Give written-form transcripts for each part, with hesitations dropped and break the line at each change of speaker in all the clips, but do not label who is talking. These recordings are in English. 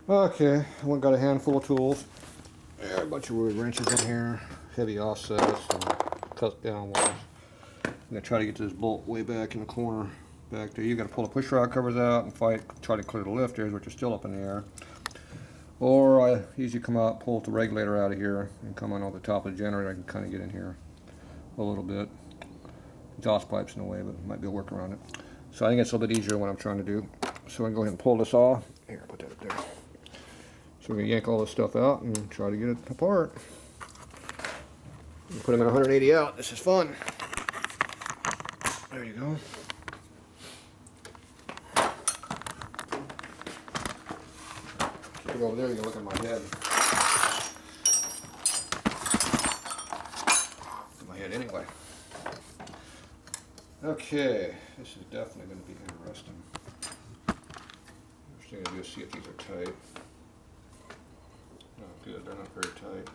Okay, I went and got a handful of tools. Yeah, a bunch of wood wrenches in here, heavy offsets, and cut down ones. I'm gonna try to get this bolt way back in the corner. Back there, you gotta pull the push rod covers out and try to clear the lifters, which are still up in the air. Or I usually come out, pull the regulator out of here, and come on over the top of the generator. I can kind of get in here a little bit. Exhaust pipe's in the way, but might be a work around it. So I think it's a little bit easier what I'm trying to do. So I can go ahead and pull this off. Here, put that up there. So we're gonna yank all this stuff out and try to get it apart. Put them at 180 out. This is fun. There you go. Keep it over there. You can look at my head. Look at my head anyway. Okay, this is definitely going to be interesting. First thing I do is see if these are tight. Oh, good. They're not very tight.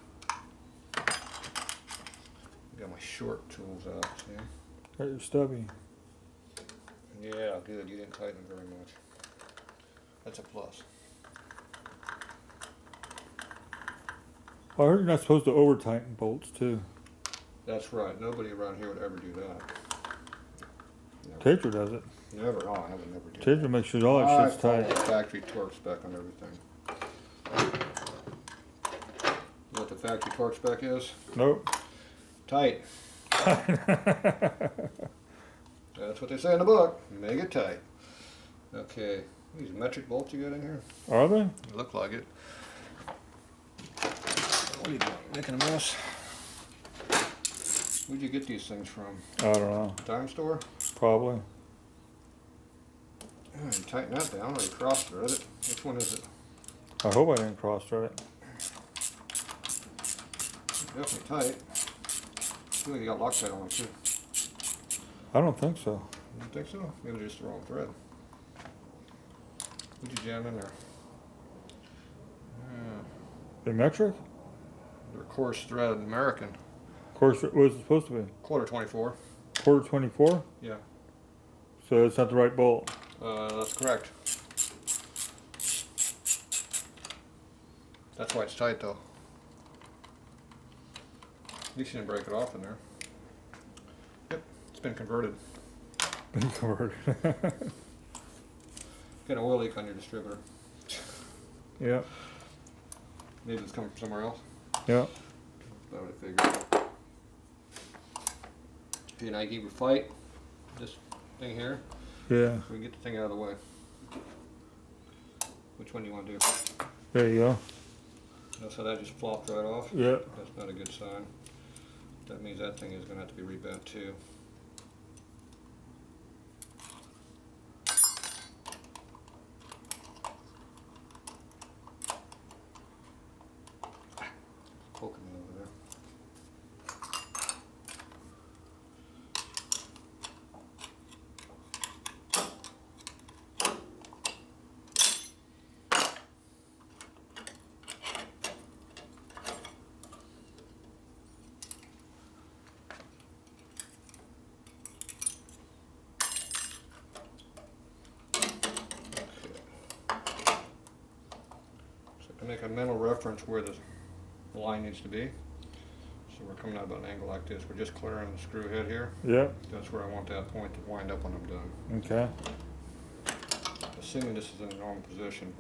Got my short tools out, see?
Got your stubby.
Yeah, good. You didn't tighten them very much. That's a plus.
Well, I heard you're not supposed to over tighten bolts too.
That's right. Nobody around here would ever do that.
Tatro does it.
Never. Oh, I would never do
Tatro
that.
makes sure all that shit's
I
tight.
follow factory torque spec on everything. You know what the factory torque spec is?
Nope.
Tight. That's what they say in the book. Make it tight. Okay. These metric bolts you got in here?
Are they?
They look like it. What are you doing? Making a mess? Where'd you get these things from?
I don't know.
Dime store?
Probably.
Yeah, you tighten that down or you cross thread it. Which one is it?
I hope I didn't cross thread it.
Definitely tight. I feel like you got Loctite on them too.
I don't think so.
You don't think so? Maybe just the wrong thread. What'd you jam in there?
The metric?
They're coarse thread American.
Of course, what was it supposed to be?
Quarter 24.
Quarter 24?
Yeah.
So it's not the right bolt.
That's correct. That's why it's tight though. At least you didn't break it off in there. Yep, it's been converted.
Been converted.
Got an oil leak on your distributor.
Yeah.
Maybe it's coming from somewhere else.
Yeah.
That would have figured. Okay, now you keep your fight. This thing here.
Yeah.
We can get the thing out of the way. Which one do you want to do?
There you go.
Notice how that just flopped right off?
Yeah.
That's not a good sign. That means that thing is going to have to be rebent too. Poking me over there. To make a mental reference where the line needs to be. So we're coming out about an angle like this. We're just clearing the screw head here.
Yeah.
That's where I want that point to wind up when I'm done.
Okay.
Assuming this is in a normal position,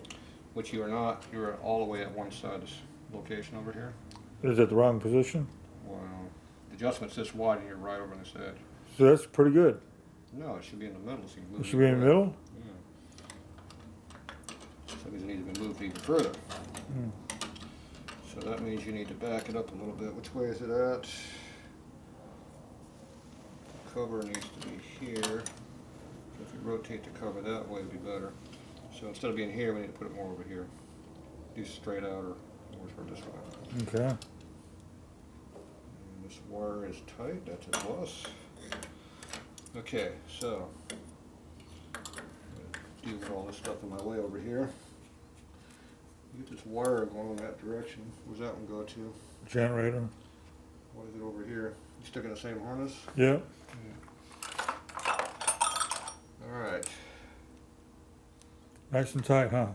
which you are not, you're all the way at one side of this location over here.
Is it the wrong position?
Well, the adjustment's this wide and you're right over this edge.
So that's pretty good.
No, it should be in the middle so you can move
It should be in the middle?
Yeah. So that means it needs to be moved even further.
Hmm.
So that means you need to back it up a little bit. Which way is it at? The cover needs to be here. So if you rotate the cover that way, it'd be better. So instead of being here, we need to put it more over here. Do straight out or more toward this way.
Okay.
And this wire is tight. That's a plus. Okay, so deal with all this stuff in my way over here. Get this wire going in that direction. Where's that one go to?
Generator.
What is it over here? You stick in the same harness?
Yeah.
All right.
Nice and tight, huh?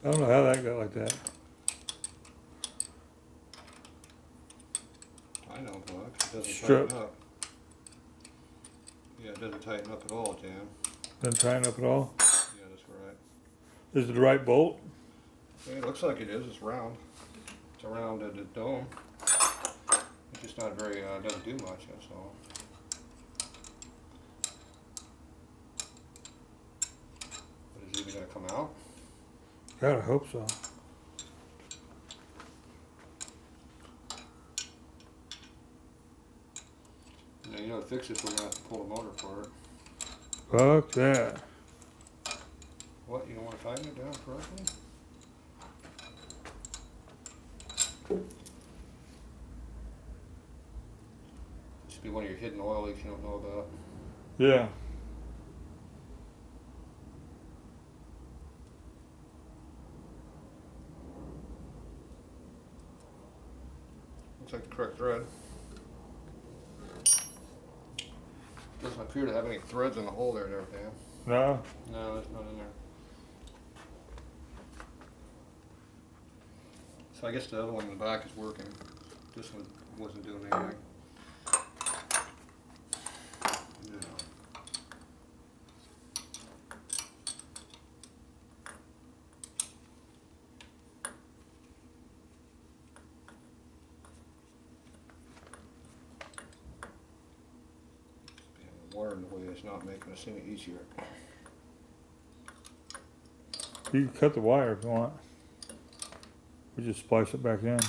I don't know how that got like that.
I know, Buck. It doesn't
Strip.
tighten up. Yeah, it doesn't tighten up at all, Jan.
Doesn't tighten up at all.
Yeah, that's right.
Is it the right bolt?
Yeah, it looks like it is. It's round. It's a rounded dome. It's just not very, doesn't do much, that's all. But is it even going to come out?
God, I hope so.
Now, you know, to fix this, we're going to have to pull the motor apart.
Fuck that.
What, you don't want to tighten it down correctly? This should be one of your hidden oil leaks you don't know about.
Yeah.
Looks like the correct thread. Doesn't appear to have any threads in the hole there, Dan.
No?
No, there's none in there. So I guess the other one in the back is working. This one wasn't doing anything. No. The wire in the way is not making this any easier.
You can cut the wire if you want. We just splice it back in.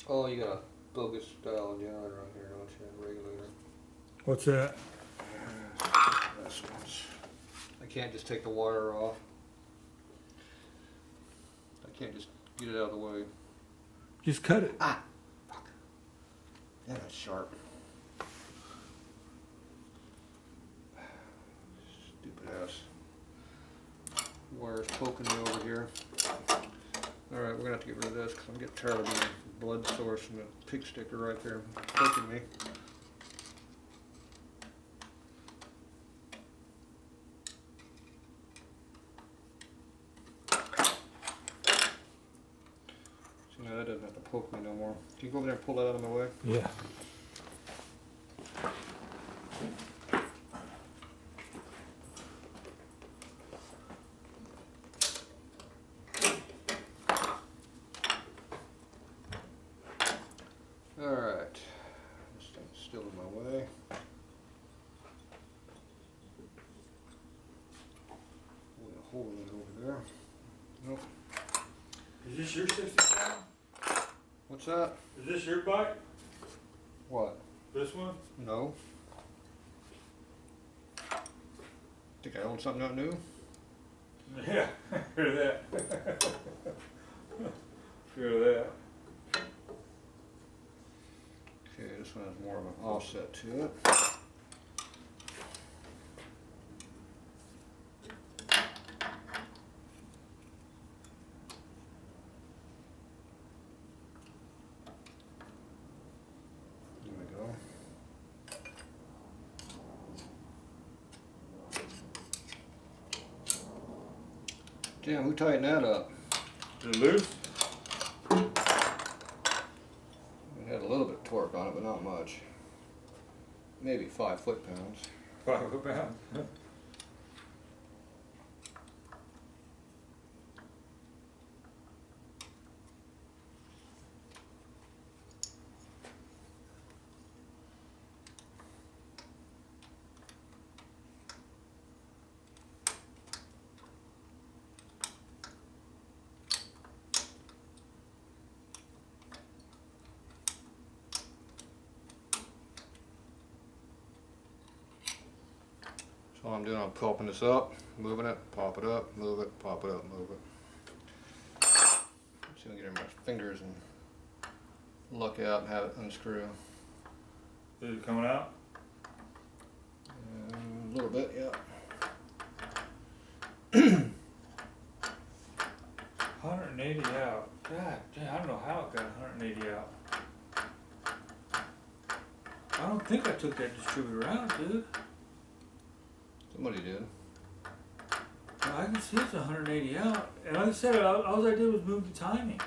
Oh, you got a bogus style generator on here, don't you? Regulator.
What's that?
This one's. I can't just take the wire off. I can't just get it out of the way.
Just cut it.
Ah! Fuck. Yeah, that's sharp. Stupid ass. Wire's poking me over here. Alright, we're gonna have to get rid of this because I'm getting tired of the blood source and the pig sticker right there poking me. See, now that doesn't have to poke me no more. Can you go over there and pull that out of my way?
Yeah.
Alright. This thing's still in my way. Put a hole in it over there. Nope.
Is this your 60-pound?
What's that?
Is this your bike?
What?
This one?
No. Think I own something not new?
Yeah. Hear that. Hear that.
Okay, this one has more of an offset to it. There we go. Damn, who tightened that up?
Is it loose?
It had a little bit of torque on it, but not much. Maybe 5 foot-pounds.
5 pounds.
So all I'm doing, I'm popping this up, moving it, pop it up, move it, pop it up, move it. So I can get in my fingers and luck out and have it unscrew.
Is it coming out?
A little bit, yeah.
180 out. God damn, I don't know how it got 180 out. I don't think I took that distributor out, dude.
Somebody did.
Well, I can see it's 180 out. And like I said, all I did was move the timing.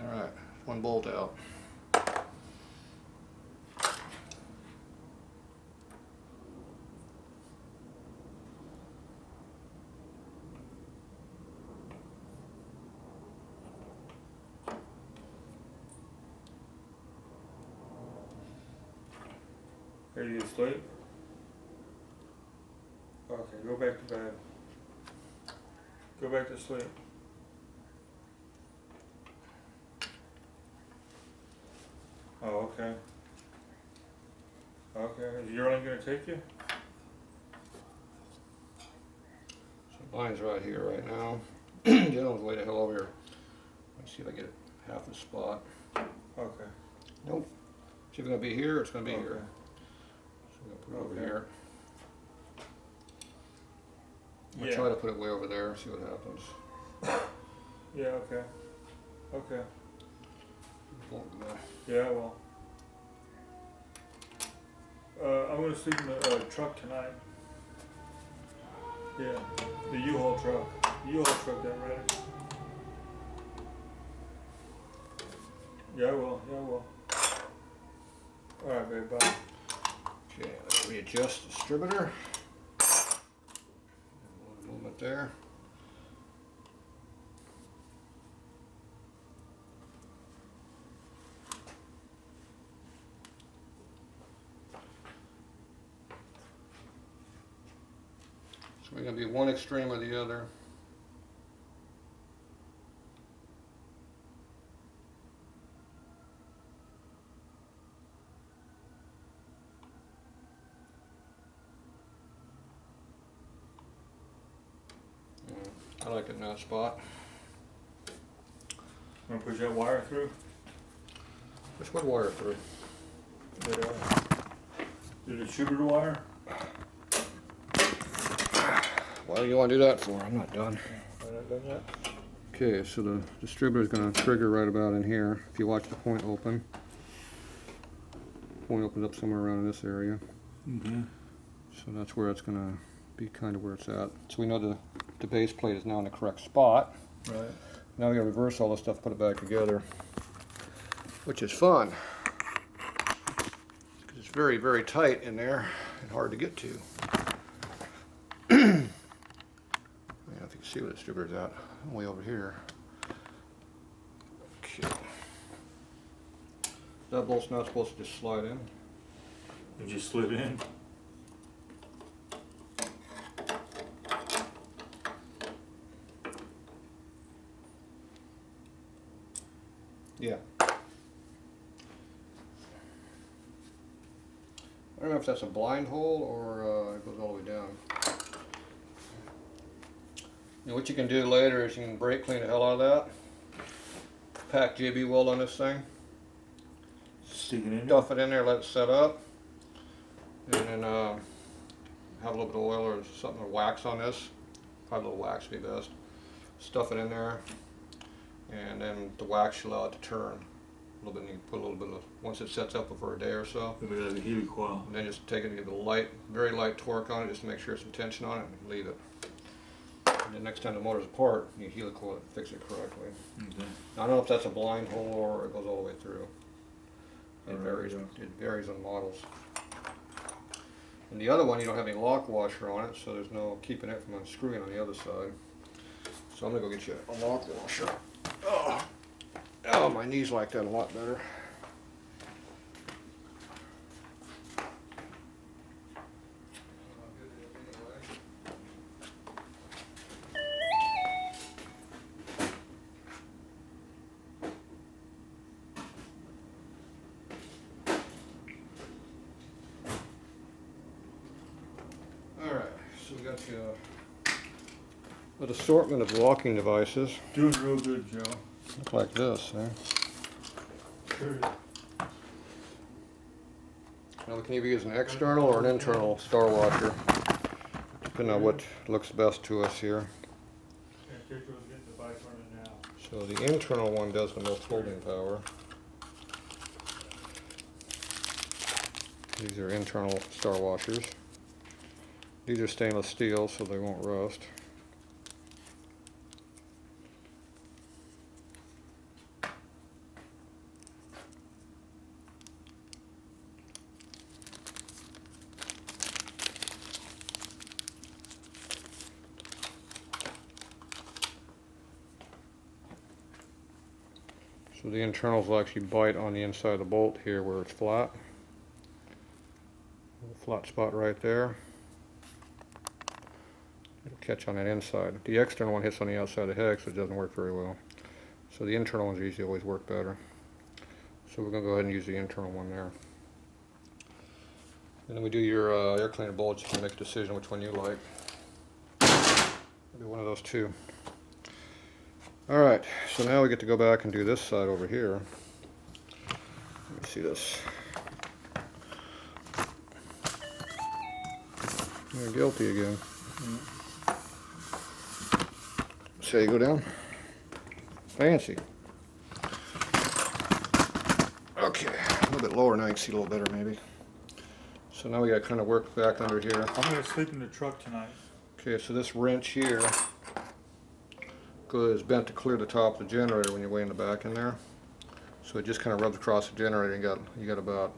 Alright, one bolt out.
Are you asleep? Okay, go back to bed. Go back to sleep. Oh, okay. Okay, is Yearling gonna take you?
So mine's right here right now. The other one's way the hell over here. Let's see if I get it half the spot.
Okay.
Nope. It's either gonna be here or it's gonna be
Okay.
here. So I'm gonna put it over
Okay.
here. I'm gonna
Yeah.
try to put it way over there, see what happens.
Yeah, okay. Okay.
Won't go.
Yeah, well. I'm gonna sleep in the truck tonight. Yeah, the U-Haul truck. The U-Haul truck got ready. Yeah, I will. Yeah, I will. Alright, babe, bye.
Okay, let's readjust the distributor. Movement there. So we're going to be one extreme or the other. I like it in that spot.
Want to push that wire through?
Push what wire through?
The distributor wire?
Why do you want to do that for? I'm not done.
Why not done yet?
Okay, so the distributor is going to trigger right about in here. If you watch the point open, point opens up somewhere around in this area.
Mm-hmm.
So that's where it's going to be, kind of where it's at. So we know the base plate is now in the correct spot.
Right.
Now we got to reverse all this stuff, put it back together, which is fun. Because it's very, very tight in there and hard to get to. I don't know if you can see what the distributor's at. Way over here. Okay. That bolt's not supposed to just slide in.
It just slid in.
Yeah. I don't know if that's a blind hole or it goes all the way down. You know, what you can do later is you can brake clean the hell out of that. Pack JB weld on this thing.
Stick it in.
Stuff it in there, let it set up. And then have a little bit of oil or something, or wax on this. Probably a little wax would be best. Stuff it in there. And then the wax should allow it to turn a little bit. And you can put a little bit of, once it sets up for a day or so.
Maybe like a Healy coil.
And then just take it and give it a light, very light torque on it, just to make sure there's some tension on it, and leave it. And then next time the motor's apart, you helicoil it and fix it correctly.
Okay.
I don't know if that's a blind hole or it goes all the way through. It
Alright,
varies.
yeah.
It varies on models. And the other one, you don't have any lock washer on it, so there's no keeping it from unscrewing on the other side. So I'm gonna go get you a lock washer. Oh, oh, my knees like that a lot better. Alright, so we got an assortment of locking devices.
Doing real good, Joe.
Look like this, eh?
Sure.
Now we can either use an external or an internal star washer, depending on what looks best to us here.
Yeah, Tatro's getting the bike running now.
So the internal one does the most holding power. These are internal star washers. These are stainless steel, so they won't rust. So the internals will actually bite on the inside of the bolt here where it's flat. A flat spot right there. It'll catch on that inside. The external one hits on the outside of the hex, so it doesn't work very well. So the internal ones usually always work better. So we're going to go ahead and use the internal one there. And then we do your air cleaner bolts. You can make a decision which one you like. Maybe one of those two. Alright, so now we get to go back and do this side over here. Let me see this. You're guilty again. So you go down. Fancy. Okay, a little bit lower now, you can see a little better maybe. So now we got to kind of work back under here.
I'm gonna sleep in the truck tonight.
Okay, so this wrench here is bent to clear the top of the generator when you're way in the back in there. So it just kind of rubs across the generator and you got about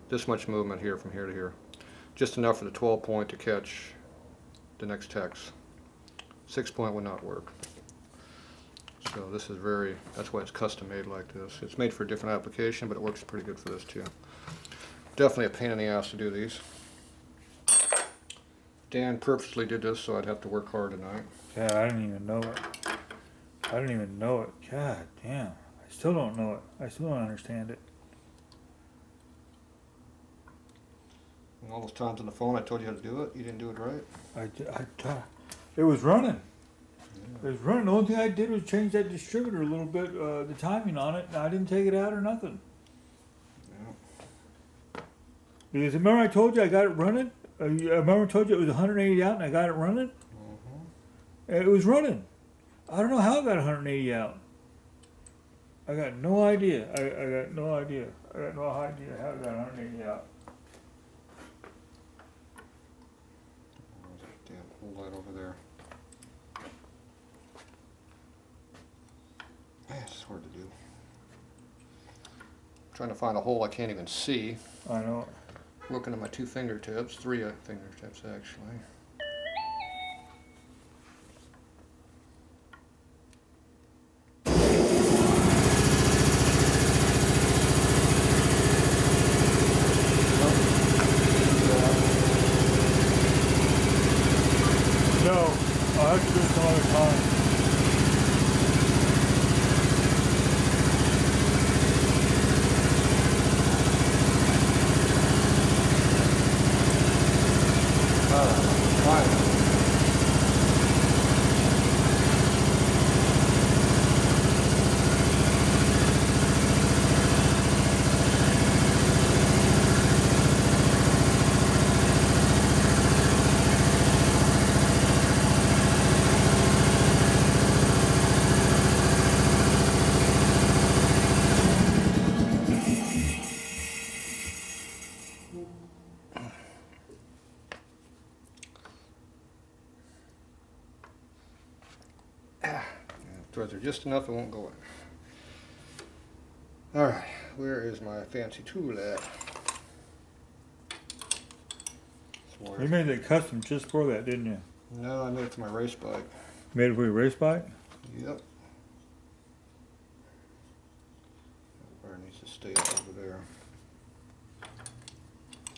this much movement here from here to here. Just enough for the 12 point to catch the next hex. 6 point would not work. So this is that's why it's custom made like this. It's made for a different application, but it works pretty good for this too. Definitely a pain in the ass to do these. Dan purposely did this so I'd have to work hard tonight.
Yeah, I didn't even know it. I didn't even know it. God damn. I still don't know it. I still don't understand it.
And all those times on the phone I told you how to do it, you didn't do it right.
It was running. It was running. The only thing I did was change that distributor a little bit, the timing on it, and I didn't take it out or nothing.
Yeah.
Because remember I told you I got it running? I remember I told you it was 180 out and I got it running? It was running. I don't know how I got 180 out. I got no idea. I got no idea. I got no idea how I got 180 out.
Damn, whole light over there. Man, it's hard to do. Trying to find a hole I can't even see.
I know.
Looking at my 2 fingertips, 3 fingertips actually.
No, I'll have to do it some other time.
Fine. Threads are just enough, it won't go in. Alright, where is my fancy tool at? for
You
it.
made that custom just for that, didn't you?
No, I made it for my race bike.
Made it for your race bike?
Yep. Where it needs to stay up over there.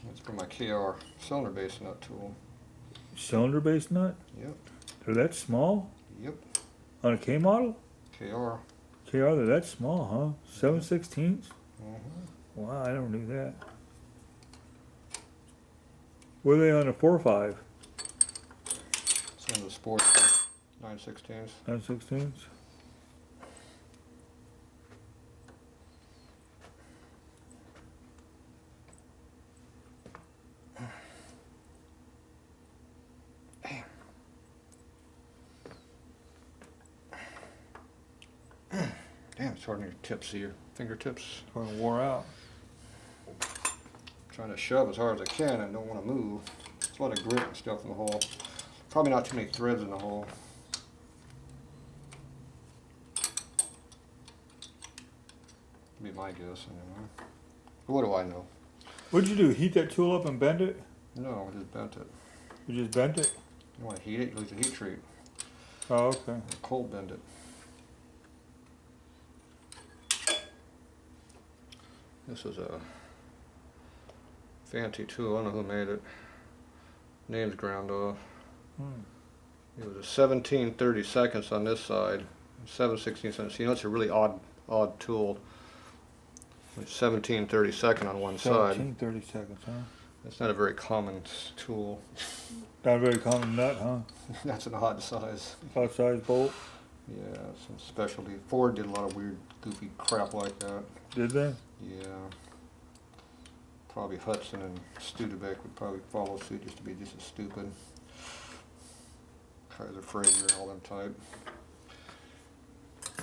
That's for my KR cylinder base nut tool.
Cylinder base nut?
Yep.
They're that small?
Yep.
On a K model?
KR.
KR, they're that small, huh? 7/16?
Mm-hmm.
Wow, I never knew that. Were they on a 4.5?
Some of the sports 9/16s.
9/16s?
Damn, it's hard on your tips here. Fingertips.
Kind of wore out.
Trying to shove as hard as I can and don't want to move. There's a lot of grit and stuff in the hole. Probably not too many threads in the hole. Be my guess anyway. But what do I know?
What'd you do? Heat that tool up and bend it?
No, I just bent it.
You just bent it?
You want to heat it, you lose the heat treat.
Oh, okay.
Or cold bend it. This is a fancy tool. I don't know who made it. Name's ground off. It was a 17/32 on this side, 7/16. You know, it's a really odd tool. It's 17/32 on one side.
17/32, huh?
It's not a very common tool.
Not a very common nut, huh?
That's an odd size.
Odd size bolt.
Yeah, some specialty. Ford did a lot of weird, goofy crap like that.
Did they?
Yeah. Probably Hudson and Studebaker would probably follow suit just to be just as stupid. Kaiser Frazer and all them type.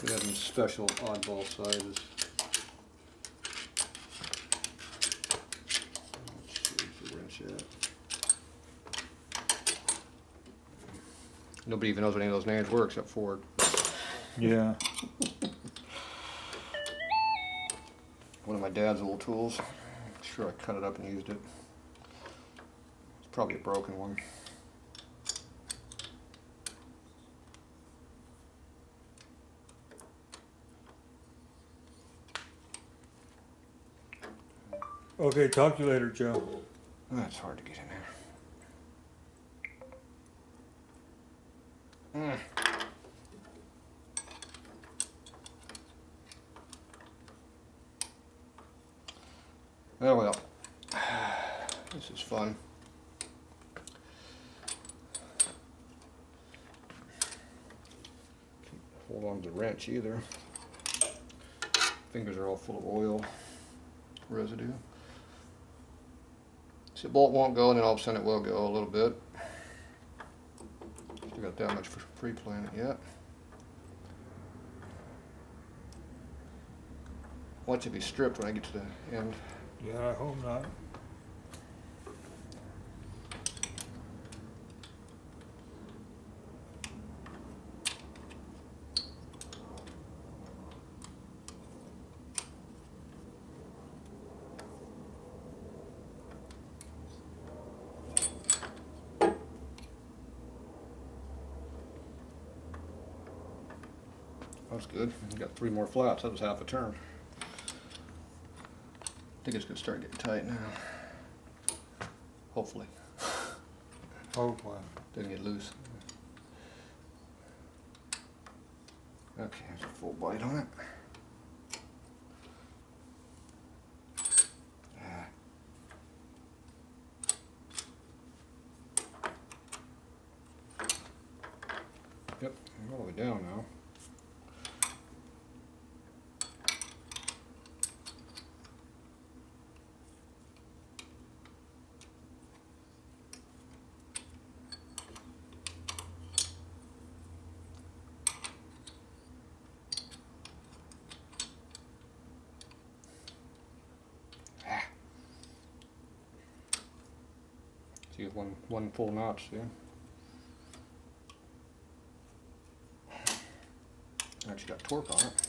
They have some special oddball sizes. Let's see if the wrench yet. Nobody even knows what any of those names were except Ford.
Yeah.
One of my dad's old tools. Sure, I cut it up and used it. It's probably a broken one.
Okay, talk to you later, Joe.
That's hard to get in there. Oh well, this is fun. Can't hold on to the wrench either. Fingers are all full of oil residue. See, the bolt won't go, and then all of a sudden it will go a little bit. Still got that much for pre-playing it yet. Watch it be stripped when I get to the end.
Yeah, I hope not.
That's good. Got 3 more flats. That was half a turn. I think it's gonna start getting tight now. Hopefully.
Hopefully.
Didn't get loose. Okay, there's a full bite on it. Ah. Yep, I'm all the way down now. See, one full notch there. Actually got torque on it.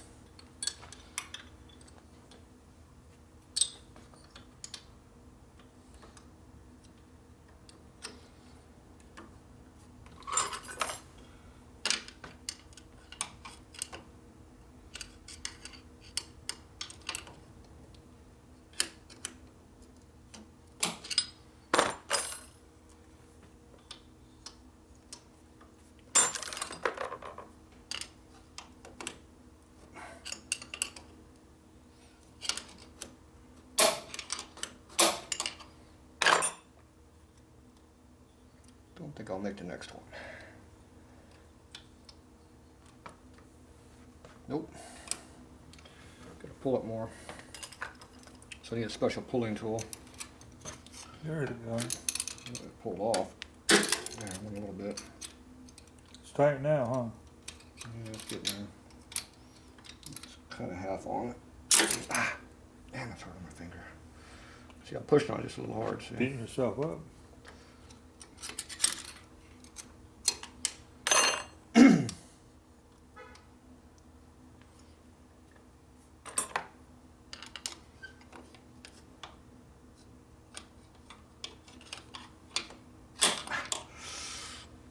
Don't think I'll make the next one. Nope. Gotta pull it more. So I need a special pulling tool.
There it goes.
Pull it off. Yeah, only a little bit.
It's tight now, huh?
Yeah, it's getting there. It's kind of half on it. Ah, damn, that's hard on my finger. See, I'm pushing on it just a little hard. See?
Beating yourself up.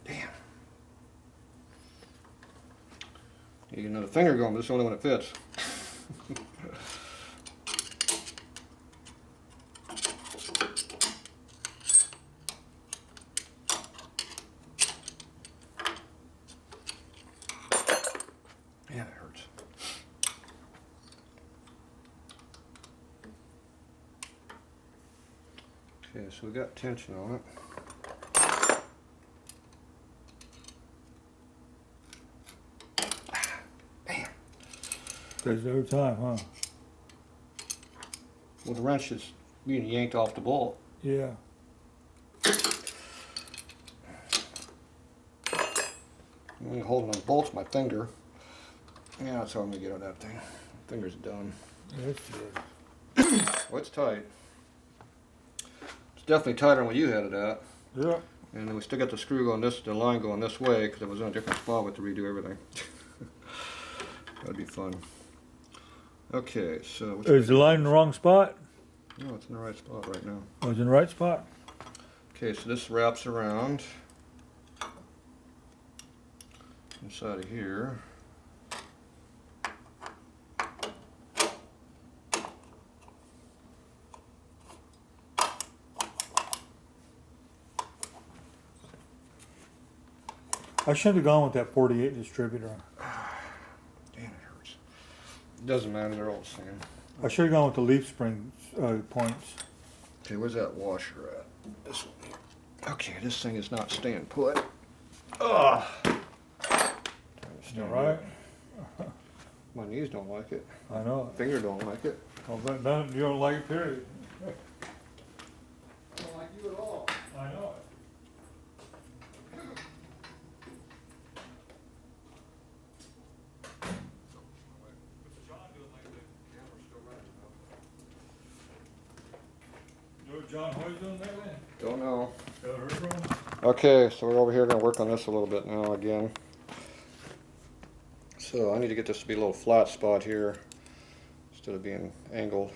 Damn. You get another finger going, but it's the only one that fits. Yeah, that hurts. Okay, so we got tension on it. Damn.
Does it every time, huh?
Well, the wrench is being yanked off the bolt.
Yeah.
I'm only holding on bolts my finger. Yeah, that's how I'm gonna get on that thing. Finger's done.
That's good.
Well, it's tight. It's definitely tighter than what you had it at.
Yeah.
And then we still got the screw going the line going this way because it was in a different spot with to redo everything. That'd be fun. Okay, so
Is the line in the wrong spot?
no, it's in the right spot right now.
Oh, it's in the right spot?
Okay, so this wraps around inside of here.
I should have gone with that 48 distributor.
Damn, it hurts. It doesn't matter, they're all the same.
I should have gone with the leaf spring points.
Okay, where's that washer at? This one here. Okay, this thing is not staying put. Ugh.
You right?
My knees don't like it.
I know.
Finger don't like it.
Well, then you don't like it, period.
I don't like you at all.
I know it. You know what John Hoy's doing there, man?
Don't know.
Ever heard from him?
Okay, so we're over here going to work on this a little bit now again. So I need to get this to be a little flat spot here instead of being angled.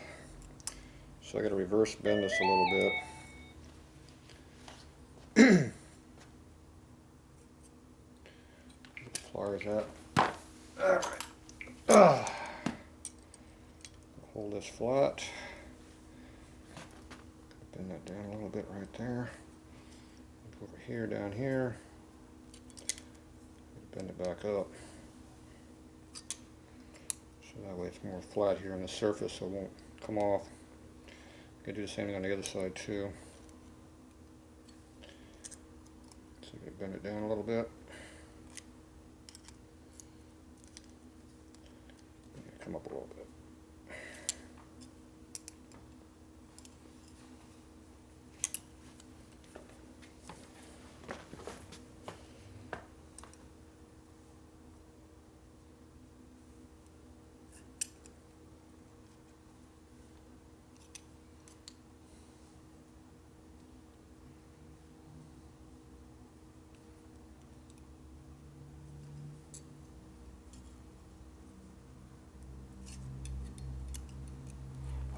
So I got to reverse bend this a little bit. Pliers that. Alright. Hold this flat. Bend that down a little bit right there. Over here, down here. Bend it back up. So that way it's more flat here on the surface so it won't come off. You can do the same thing on the other side too. So you can bend it down a little bit. Come up a little bit.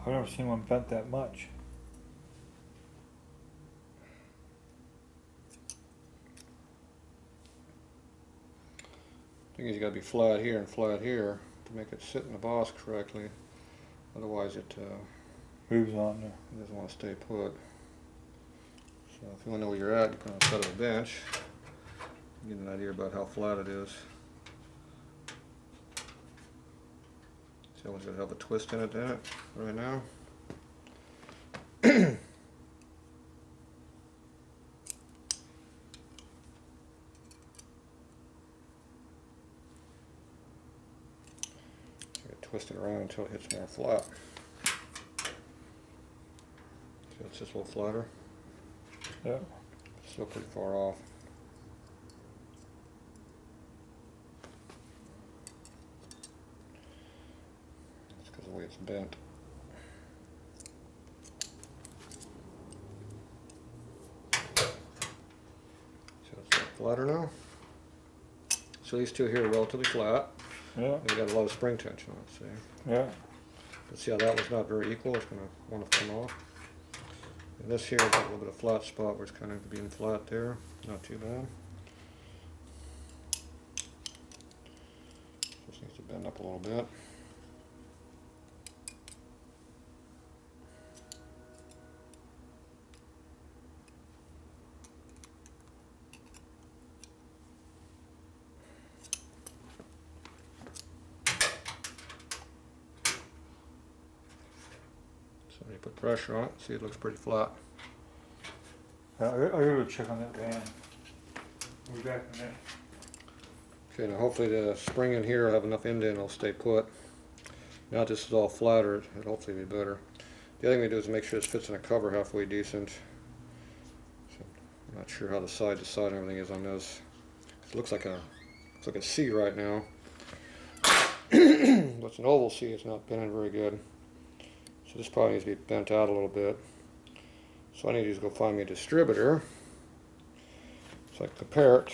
I've never seen one bent that much.
I think you got to be flat here and flat here to make it sit in the boss correctly. Otherwise it
Moves on there.
doesn't want to stay put. So if you want to know where you're at, you put it on the side of the bench. Get an idea about how flat it is. See how it's going to have a twist in it right now. twist it around until it hits more flat. So it's just a little flatter.
Yeah.
Still pretty far off. That's because of the way it's bent. So it's flatter now. So these two here are relatively flat.
Yeah.
They got a lot of spring tension on it, see?
Yeah.
But see how that was not very equal? It's going to want to come off. And this here has got a little bit of flat spot where it's kind of being flat there. Not too bad. Just needs to bend up a little bit. So when you put pressure on it, see it looks pretty flat.
I gotta check on that van. We'll be back in a minute.
Okay, now hopefully the spring in here will have enough indent and it'll stay put. Now that this is all flatter, it'll hopefully be better. The other thing we do is make sure this fits in a cover halfway decent. So I'm not sure how the side to side and everything is on this. It looks like a C right now. But it's an oval C, it's not bending very good. So this probably needs to be bent out a little bit. So I need to just go find me a distributor so I can compare it,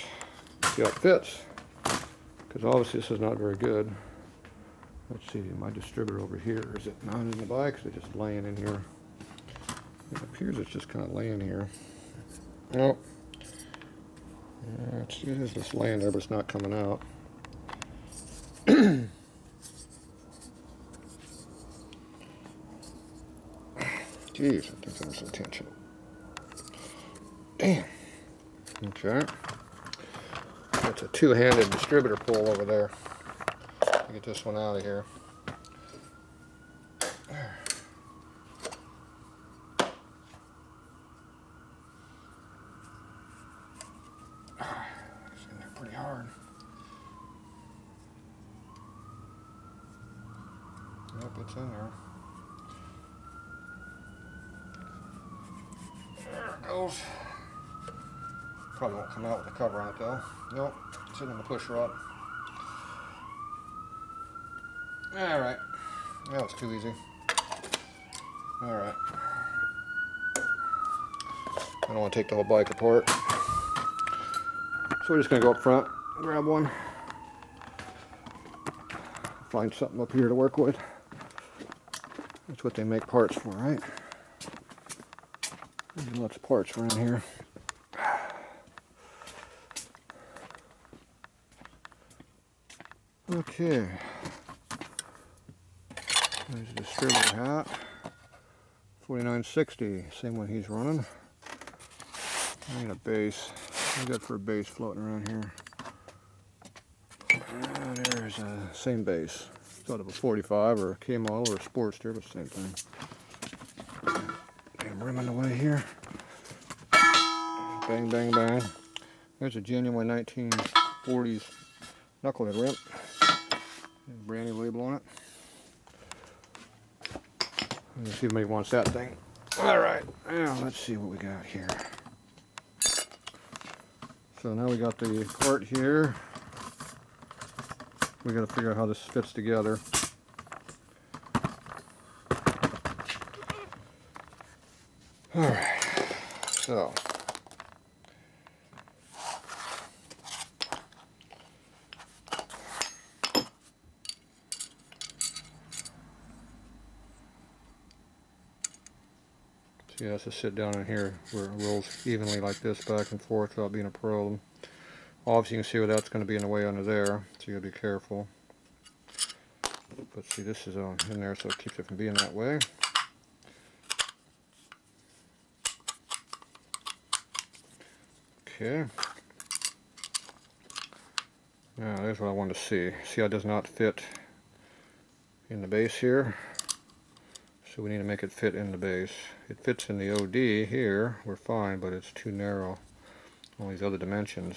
see how it fits. Because obviously this is not very good. Let's see, my distributor over here, is it not in the bike? Is it just laying in here? It appears it's just kind of laying here. Nope. It is just laying there, but it's not coming out. Jeez, I think there's some tension. Damn. Okay. That's a two-handed distributor pull over there. Get this one out of here. It's in there pretty hard. Yep, it's in there. There it goes. Probably won't come out with the cover on it though. Nope, it's in the push rod. Alright. That was too easy. Alright. I don't want to take the whole bike apart. So we're just going to go up front, grab one. Find something up here to work with. That's what they make parts for, right? There's lots of parts around here. Okay. There's a distributor hat. 4960, same one he's running. I need a base. I'm good for a base floating around here. There's a same base. It's out of a 45 or a K model or a Sportster, but same thing. Damn rim in the way here. Bang, bang, bang. There's a genuine 1940s knucklehead rim. Brand new label on it. Let's see if anybody wants that thing. Alright, now let's see what we got here. So now we got the part here. We got to figure out how this fits together. Alright, so. See, it has to sit down in here where it rolls evenly like this back and forth without being a problem. Obviously you can see where that's going to be in the way under there, so you got to be careful. But see, this is in there so it keeps it from being that way. Okay. Now there's what I wanted to see. See how it does not fit in the base here? So we need to make it fit in the base. It fits in the OD here, we're fine, but it's too narrow. All these other dimensions.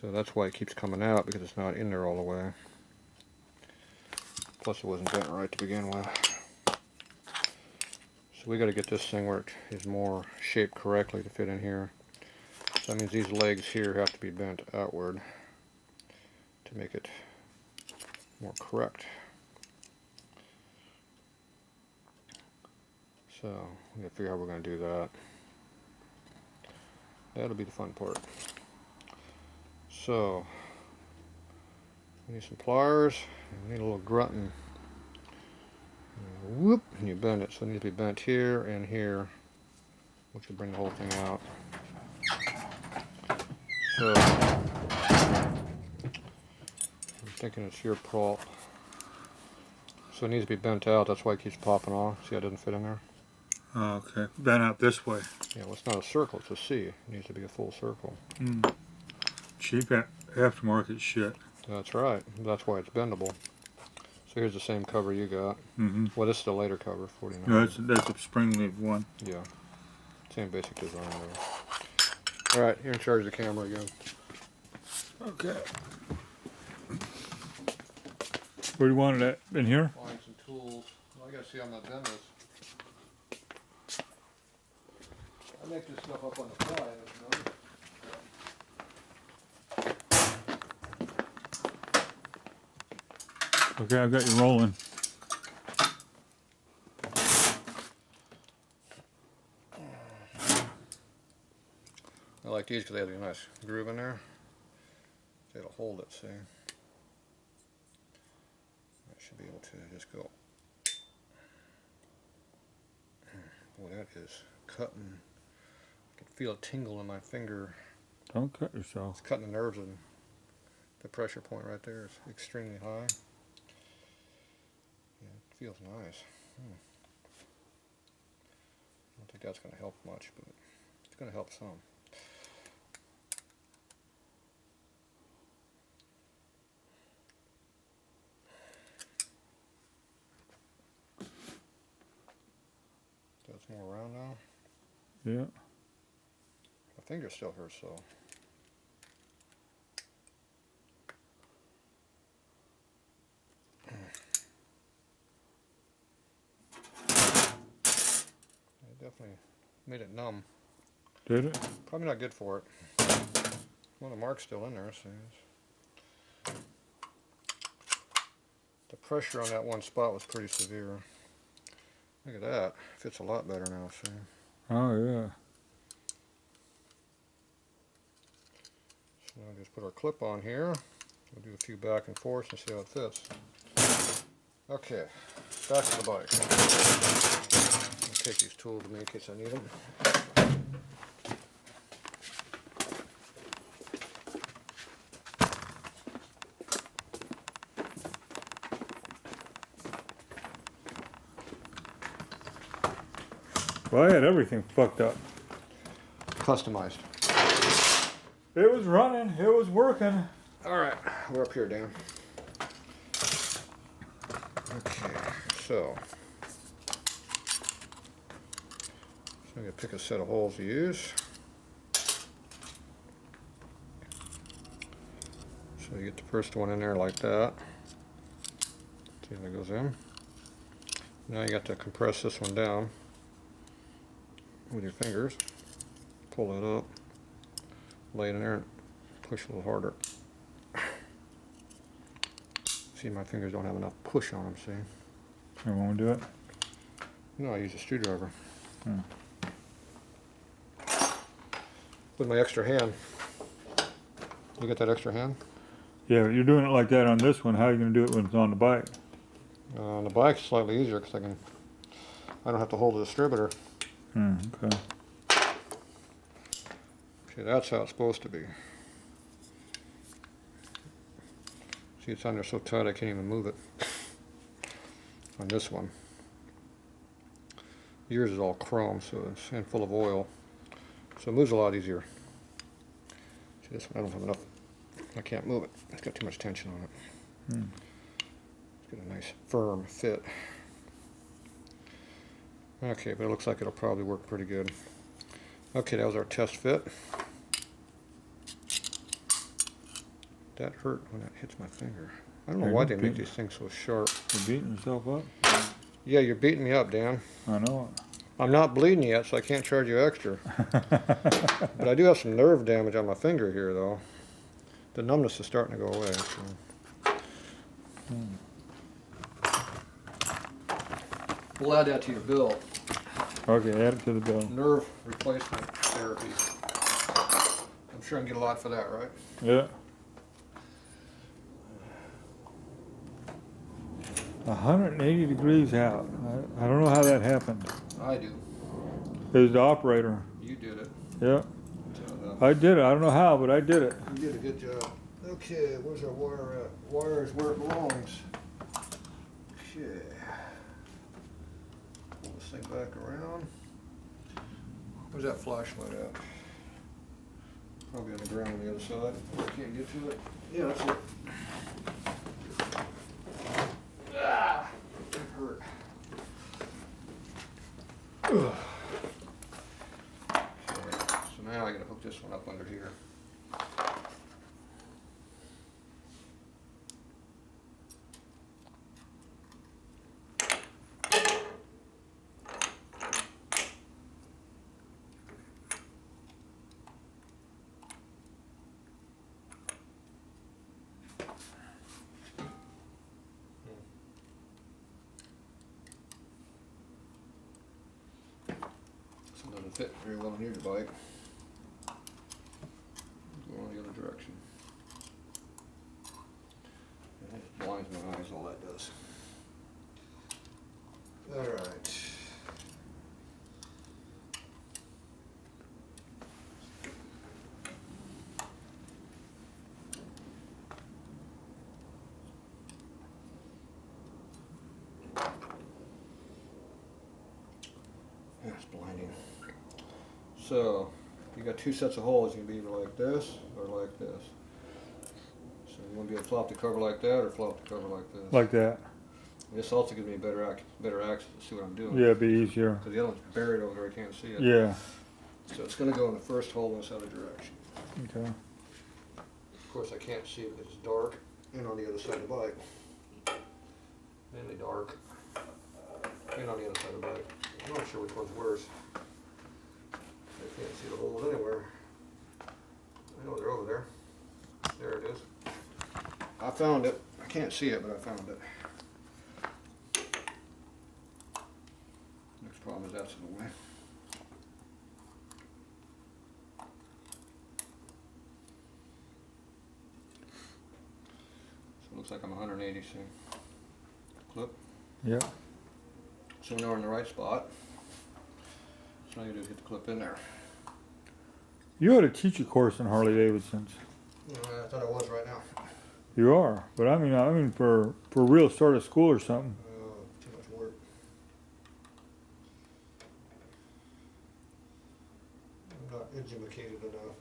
So that's why it keeps coming out, because it's not in there all the way. Plus it wasn't bent right to begin with. So we got to get this thing where it is more shaped correctly to fit in here. So that means these legs here have to be bent outward to make it more correct. So we got to figure out how we're going to do that. That'll be the fun part. So we need some pliers. We need a little grunting. Whoop, and you bend it. So it needs to be bent here and here, which will bring the whole thing out. So I'm thinking it's your fault. So it needs to be bent out. That's why it keeps popping off. See how it doesn't fit in there?
Oh, okay. Bent out this way.
Yeah, well, it's not a circle. It's a C. It needs to be a full circle.
Cheap aftermarket shit.
That's right. That's why it's bendable. So here's the same cover you got. Well, this is the later cover, 49.
No, that's a spring leaf one.
Yeah. Same basic design there. Alright, you're in charge of the camera again.
Okay. Where do you want it at? In here?
Find some tools. Well, I gotta see how my bend is. I make this stuff up on the fly, you know.
Okay, I've got you rolling.
I like these because they have a nice groove in there. It'll hold it, see? I should be able to just go. Boy, that is cutting. I can feel a tingle in my finger.
Don't cut yourself.
It's cutting the nerves, and the pressure point right there is extremely high. Yeah, it feels nice. I don't think that's going to help much, but it's going to help some. That's more round now.
Yeah.
My finger still hurts, so. It definitely made it numb.
Did it?
Probably not good for it. Well, the mark's still in there, see. The pressure on that one spot was pretty severe. Look at that. Fits a lot better now, see.
Oh, yeah.
So I'll just put our clip on here. We'll do a few back and forth and see how it fits. Okay, back to the bike. I'll take these tools with me in case I need them.
Well, I had everything fucked up.
Customized.
It was running. It was working.
Alright, we're up here, Dan. Okay, so I'm going to pick a set of holes to use. So you get the first one in there like that. See how that goes in. Now you got to compress this one down with your fingers. Pull it up, lay it in there, and push a little harder. See, my fingers don't have enough push on them, see?
You want to do it?
No, I use a screwdriver. With my extra hand. Look at that extra hand.
Yeah, but you're doing it like that on this one. How are you going to do it when it's on the bike?
On the bike, it's slightly easier because I don't have to hold the distributor.
Okay.
See, that's how it's supposed to be. See, it's on there so tight I can't even move it. On this one. Yours is all chrome, so it's and full of oil. So it moves a lot easier. See, this one I don't have enough. I can't move it. It's got too much tension on it. It's got a nice firm fit. Okay, but it looks like it'll probably work pretty good. Okay, that was our test fit. That hurt when it hits my finger. I don't know
Are
why
you
they make
beating-
these things so sharp.
You're beating yourself up?
Yeah, you're beating me up, Dan.
I know
I'm not bleeding yet, so I can't charge you extra.
it.
But I do have some nerve damage on my finger here, though. The numbness is starting to go away. So. We'll add that to your bill.
Okay, add it to the bill.
Nerve replacement therapy. I'm sure I can get a lot for that, right?
Yeah. 180 degrees out. I don't know how that happened.
I do.
It was the operator.
You did it.
Yeah.
So,
I did it. I don't know how, but I did it.
you did a good job. Okay, where's our wire at? Wire is where it belongs. Okay. Pull this thing back around. Where's that flashlight at? Probably on the ground on the other side. I can't get to it. Yeah, that's it. Ah, it hurt. Ugh. Okay, so now I gotta hook this one up under here. This one doesn't fit very well on your bike. Go on the other direction. And it blinds my eyes, all that does. Alright. That's blinding. So, you got two sets of holes. You can be either like this or like this. So you want to be able to flop the cover like that or flop the cover like this.
Like that.
This also gives me better access to see what I'm doing.
Yeah, it'd be easier.
Because the other one's buried over there, I can't see it.
Yeah.
So it's going to go in the first hole in this other direction.
Okay.
Of course, I can't see it because it's dark and on the other side of the bike. Mainly dark and on the other side of the bike. I'm not sure which one's worse. I can't see the holes anywhere. I know they're over there. There it is. I found it. I can't see it, but I found it. Next problem is that's in the way. So it looks like I'm 180, see? Clip.
Yeah.
So now we're in the right spot. So now you just get the clip in there.
You ought to teach a course in Harley Davidsons.
I thought I was right now.
You are, but I mean for real start of school or something.
Too much work. I'm not educated enough.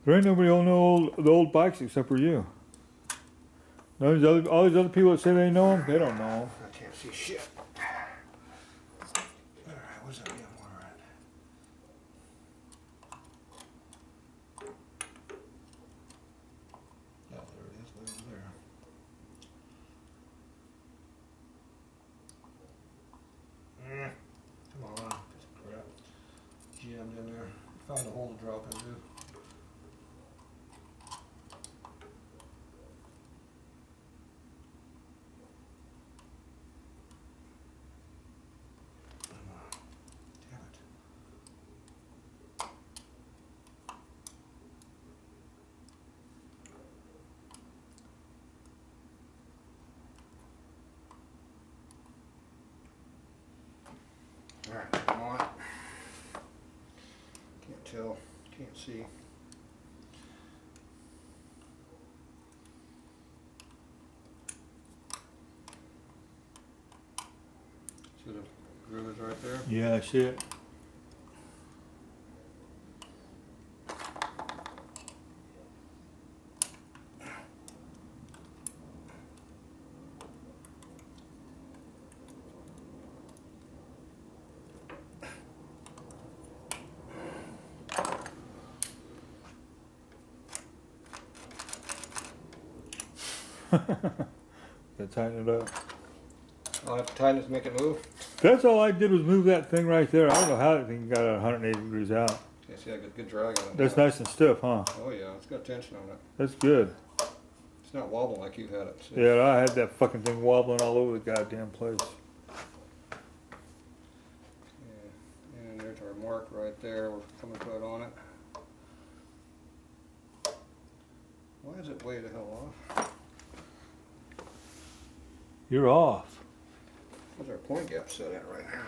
There ain't nobody on the old bikes except for you. All these other people that say they know them, they don't know them.
I can't see shit. Alright, where's that damn wire at? Yeah, there it is, way over there. Come on, piece of crap. Jammed in there. Found a hole to drop into. Damn it. Alright, come on. Can't tell, can't see. See the groove is right there?
Yeah, I see it. Gotta tighten it up.
I'll have to tighten it to make it move.
That's all I did was move that thing right there. I don't know how that thing got 180 degrees out.
Okay, see, I got good drag on it.
That's
now.
nice and stiff, huh?
Oh yeah, it's got tension on it.
That's good.
It's not wobbling like you had it. See?
Yeah, I had that fucking thing wobbling all over the goddamn place.
Yeah. And there's our mark right there. We're coming to it on it. Why is it way the hell off?
You're off.
Where's our point gap set at right now?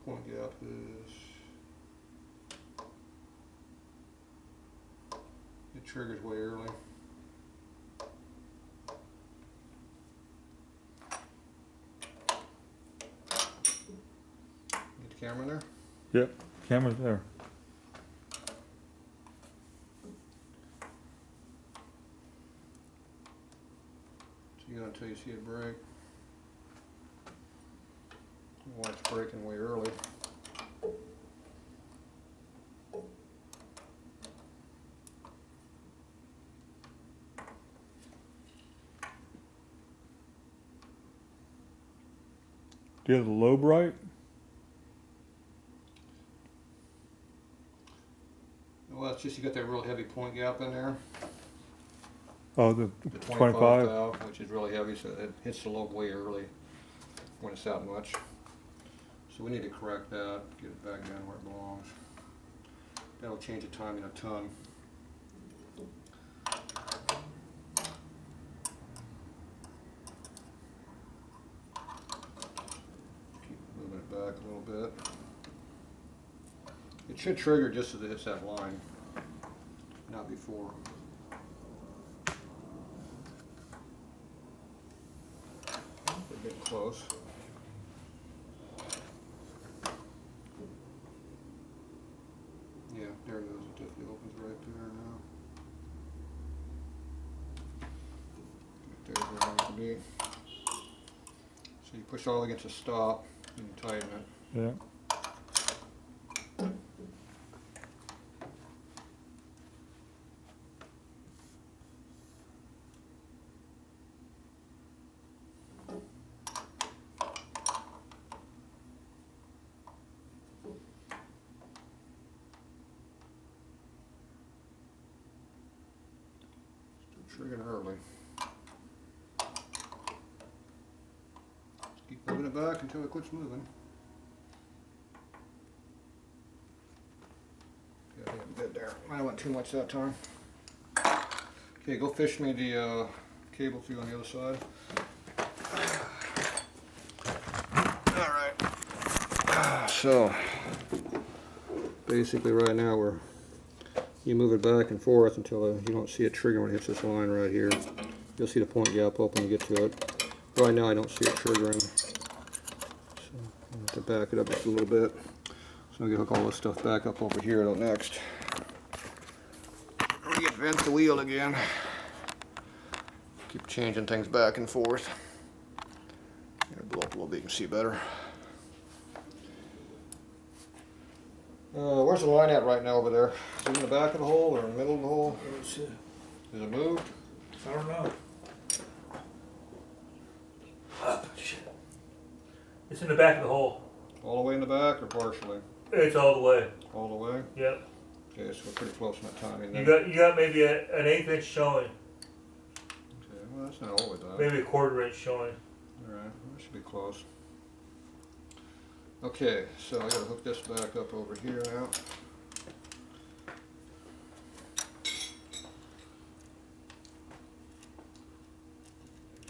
Point gap is... It triggers way early. Get the camera in there?
Yep, camera's there.
So you go until you see it break. Why it's breaking way early.
Do you have the lobe right?
Well, it's just you got that real heavy point gap in there.
Oh, the
The
25.
valve, which is really heavy, so it hits the lobe way early when it's that much. So we need to correct that, get it back down where it belongs. That'll change the timing a ton. Keep moving it back a little bit. It should trigger just as it hits that line, not before. We're getting close. Yeah, there it goes. It definitely opens right there now. There's where it needs to be. So you push all against a stop and you tighten it.
Yeah.
Triggering early. Keep moving it back until it quits moving. Yeah, I think I'm good there. I went too much that time. Okay, go fish me the cable through on the other side. Alright. So, basically right now you move it back and forth until you don't see it trigger when it hits this line right here. You'll see the point gap open when you get to it. Right now I don't see it triggering. So I'll have to back it up just a little bit. So I'm going to hook all this stuff back up over here till next. Reinvent the wheel again. Keep changing things back and forth. It'll blow up a little bit, you can see better. Where's the line at right now over there? Is it in the back of the hole or in the middle of the hole? Is it moved?
I don't know. Shit. It's in the back of the hole.
All the way in the back or partially?
It's all the way.
All the way?
Yep.
Okay, so we're pretty close in that timing
You
then.
got maybe an 1/8 inch showing.
Okay, well that's not all the way back.
Maybe a 1/4 inch showing.
Alright, that should be close. Okay, so I gotta hook this back up over here now.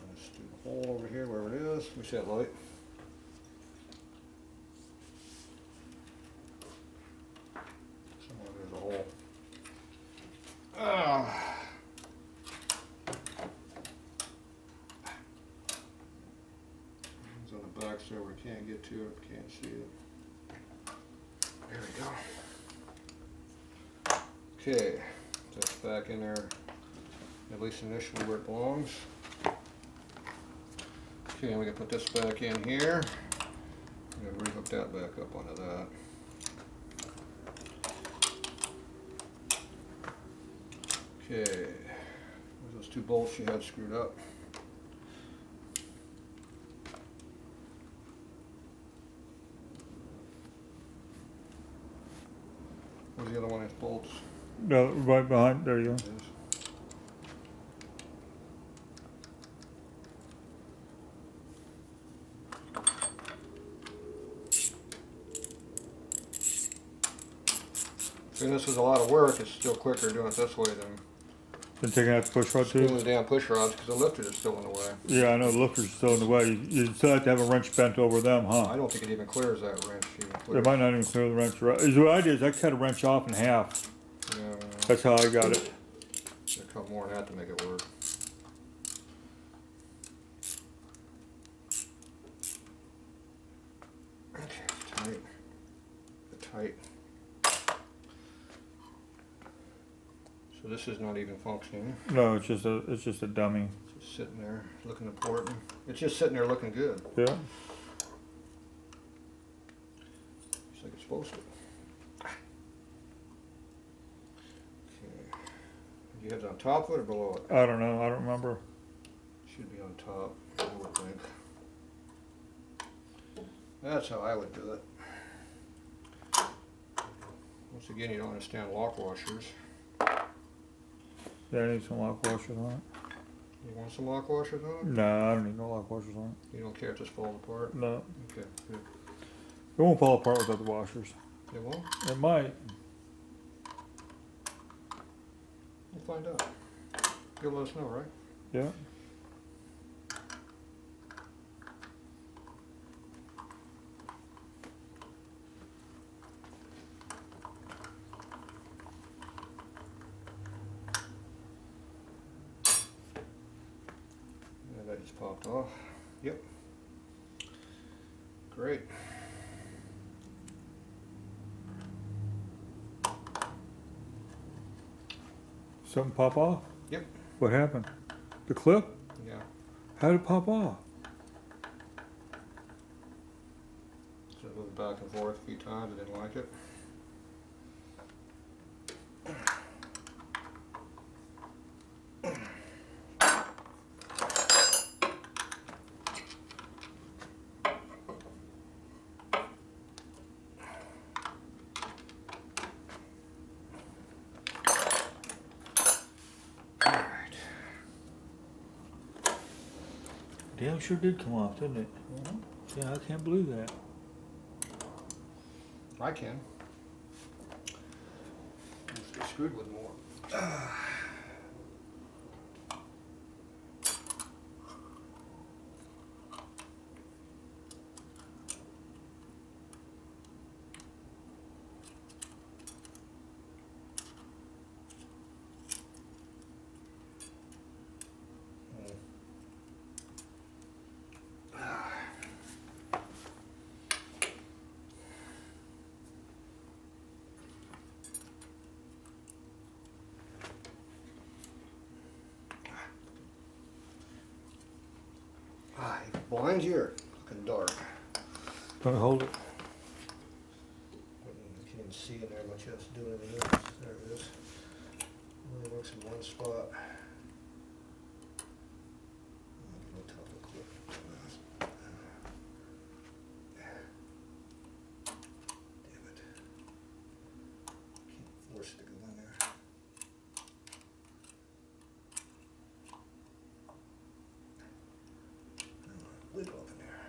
Let's do the hole over here, wherever it is. We see that light. Somewhere there's a hole. It's on the back so we can't get to it, can't see it. There we go. Okay, that's back in there, at least initially where it belongs. Okay, we can put this back in here. I'm going to rehook that back up onto that. Okay, 2 bolts she had screwed up. Where's the other one? It's bolts.
No, right behind. There you go.
It is. And this is a lot of work. It's still quicker doing it this way than
Been taking out the push rod
screwing
too.
the damn push rods because the lifter is still in the way.
Yeah, I know the lifter's still in the way. You still have to have a wrench bent over them, huh?
I don't think it even clears that wrench. Even
It
clears.
might not even clear the wrench. Right. What I did is I cut a wrench off in half.
Yeah,
That's how I got it.
there's a couple more than that to make it work. Okay, it's tight. It's tight. So this is not even functioning.
No, it's just a dummy.
It's just sitting there looking important. It's just sitting there looking good.
Yeah.
Just like it's supposed to. Okay. You have it on top of it or below it?
I don't know. I don't remember.
Should be on top, I would think. That's how I would do it. Once again, you don't understand lock washers.
Yeah, I need some lock washers on it.
You want some lock washers on it?
No, I don't need no lock washers on
You don't care if this falls apart?
it. No.
Okay, good.
It won't fall apart without the washers.
It won't?
It might.
We'll find out. You'll let us know, right?
Yeah.
Yeah, that just popped off. Yep. Great.
Something pop off?
Yep.
What happened? The clip?
Yeah.
How did it pop off?
So it moved back and forth a few times. I didn't like it.
Damn sure did come off, didn't it? Yeah, I can't believe that.
I can. Let's get screwed with more. Blind here, looking dark.
Don't hold it.
You can't even see in there much else doing anything else. There it is. Only works in one spot. No top of clip. Damn it. Can't force it to go in there. Wiggle up in there.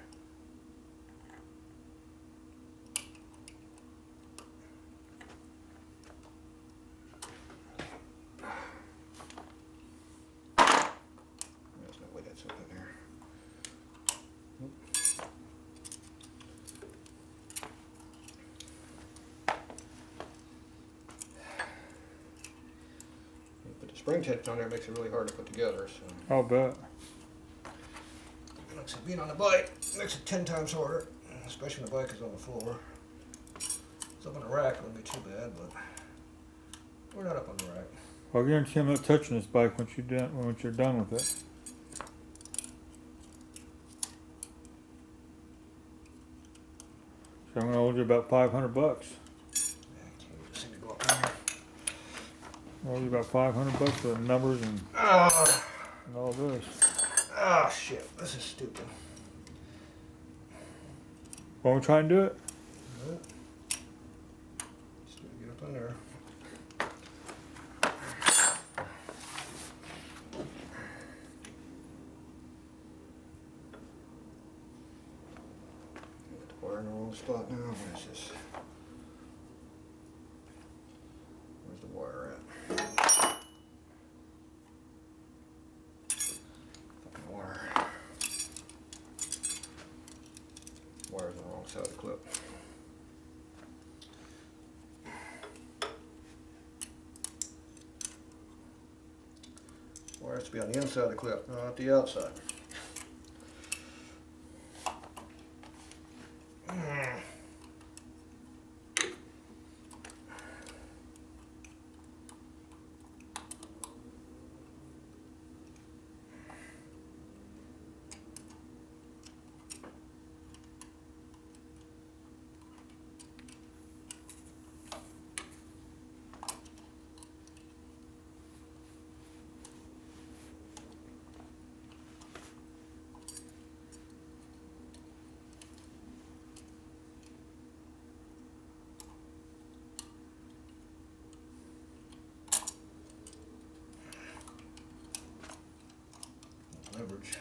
There's no way that's up in there. Nope. You put the spring tension on there, makes it really hard to put together. So.
I'll bet.
Looks like being on the bike makes it 10 times harder, especially when the bike is on the floor. It's up on the rack, it wouldn't be too bad, but we're not up on the rack.
I'll guarantee I'm not touching this bike once you're done with it. So I'm gonna hold you about $500.
Yeah, I can't even seem to go up there.
I'll hold you about $500 for the numbers and. And all this.
Ah, shit. This is stupid.
Want to try and do it?
Just get up in there. Get the wire in the wrong spot now. Where's this? Where's the wire at? Fucking wire. Wire's on the wrong side of the clip. Wire has to be on the inside of the clip, not the outside. Leverage.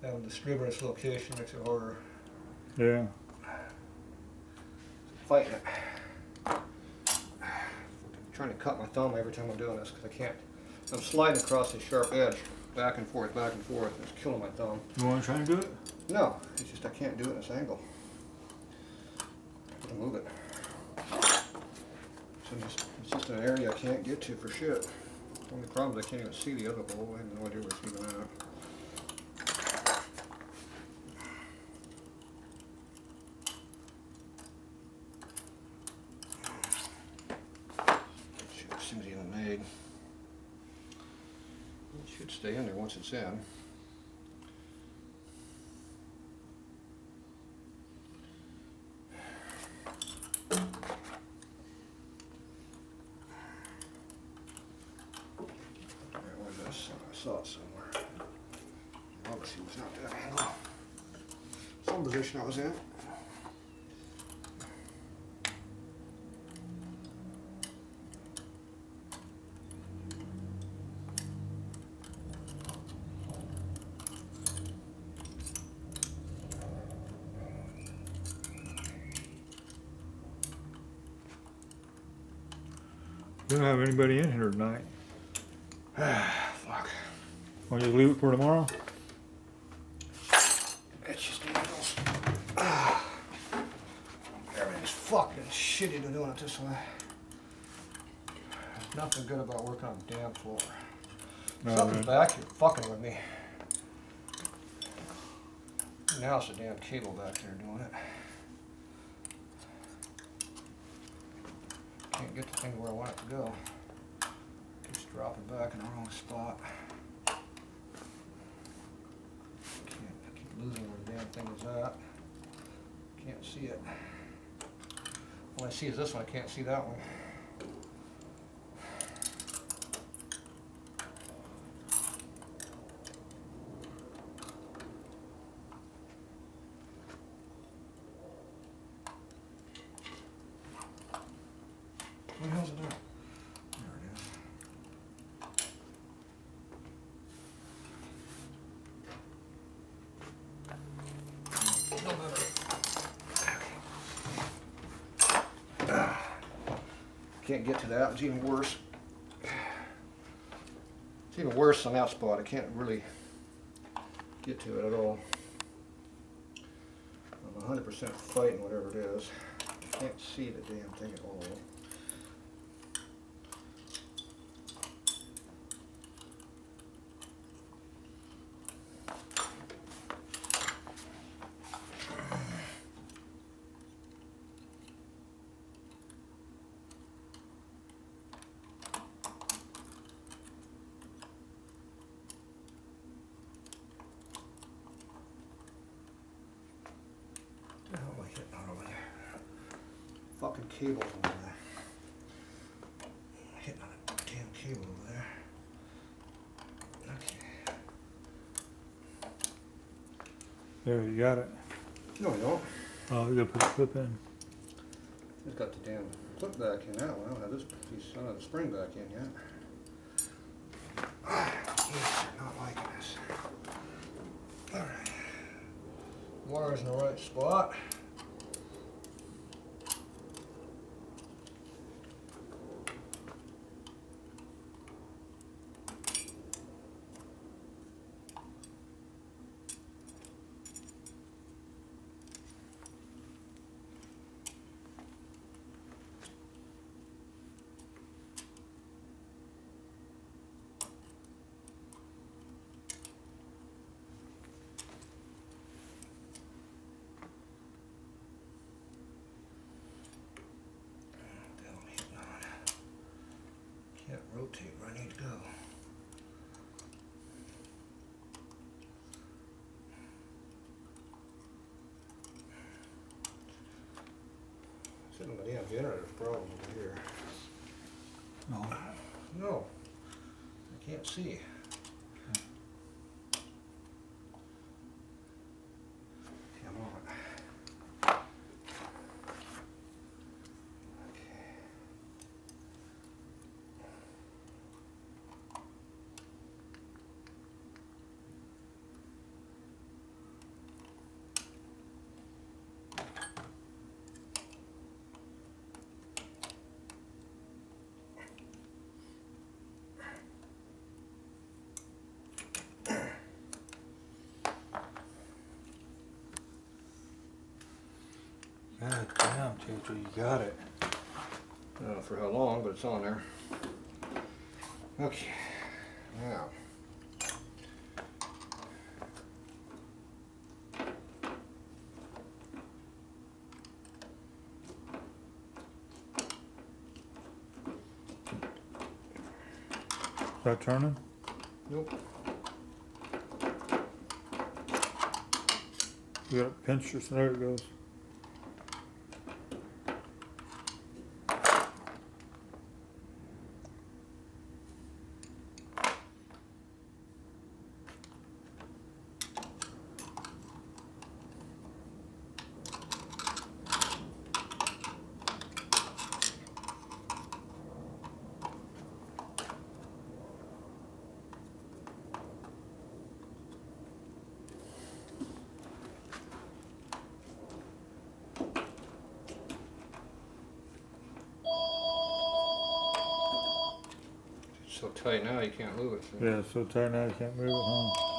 Having a distributor in this location makes it harder.
Yeah.
Fighting it. I'm trying to cut my thumb every time I'm doing this because I can't. I'm sliding across this sharp edge, back and forth, back and forth. It's killing my thumb.
You want to try and do it?
No, it's just I can't do it in this angle. I gotta move it. So it's just an area I can't get to for shit. The only problem is I can't even see the other hole. I have no idea where it's even at. Shit, seems even made. It should stay in there once it's in. I saw it somewhere. Obviously it was not that angle. Some position I was in.
We don't have anybody in here tonight.
Fuck.
Want to just leave it for tomorrow?
It's just angles. Everything's fucking shitty to doing it this way. There's nothing good about working on the damn floor.
No,
Something's
man.
back here fucking with me. Now it's a damn cable back there doing it. Can't get the thing where I want it to go. Keeps dropping back in the wrong spot. I keep losing where the damn thing is at. Can't see it. All I see is this one, I can't see that one. Where the hell's it at? There it is. No better. Can't get to that. It's even worse. It's even worse on that spot. I can't really get to it at all. I'm 100% fighting whatever it is. I can't see the damn thing at all. What the hell am I hitting on over there? Fucking cables over there. Hitting on a damn cable over there. Okay.
There, you got it.
No, I don't.
Oh, you gotta put the clip in.
Just got the damn clip back in that one. I don't have this piece, I don't have the spring back in yet. Yes, I'm not liking this. Alright. Water's in the right spot. Can't rotate where I need to go. Sitting on the damn generator's problem over here.
No.
No, I can't see. Come on. Okay.
God damn, Tatro, you got it.
I don't know for how long, but it's on there. Okay, now.
Is that turning?
Nope.
You gotta pinch this, there it goes.
It's so tight now you can't move it. So.
Yeah, it's so tight now you can't move it, huh?